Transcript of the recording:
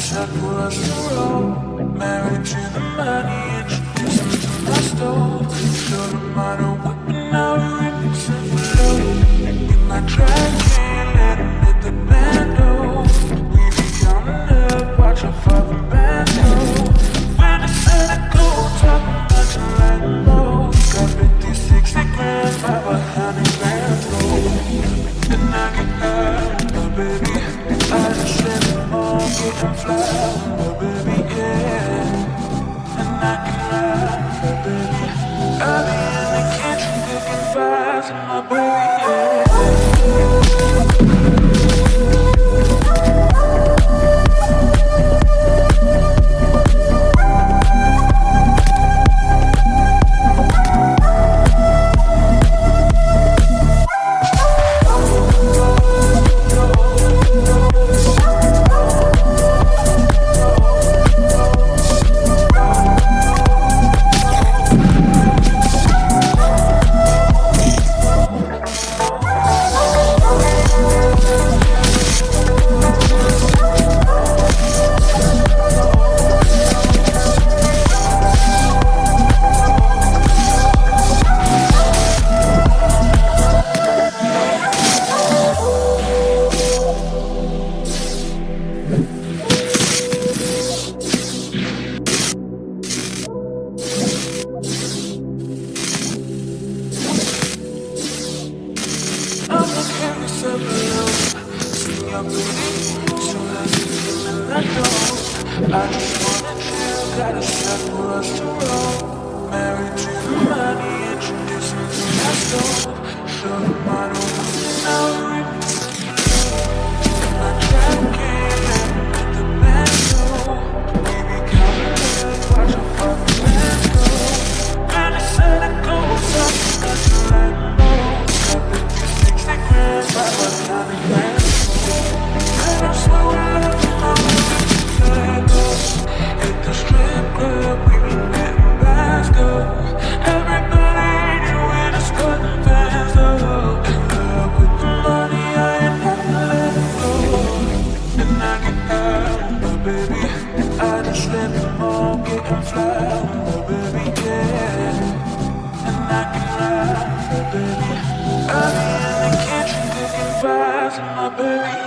set for us to roll. Married to the money, introduce me to my stove. Show them I don't whip and now we're in except in my track can let him hit the bando. We be counting up, watch our fucking band go. When it's set to go, talking much and letting low. Got 50, 60 grand, 500 grand low. And I get high, but baby, I just let them all get and fly, but baby, yeah. And I can ride, but baby, I'll be in the kitchen cooking fries, and my baby, yeah. I just wanna chill, got a set for us to roll. Married to the money, introduce me to my stove. Show them I don't want to now we're in my track can let him hit the bando. We be counting up, watch our fucking band go. And it's set to go, something got to let know. Got 50, 60 grand, 500 grand. And I swear we love you, mama. Hit the strip club, we be letting bags go. Everybody hating with us, cutting fans up. In love with the money, I ain't never let it go. And I get high, but baby, I just let them all get and fly, but baby, yeah. And I can ride, but baby, I'll be in the kitchen cooking fries, and my baby.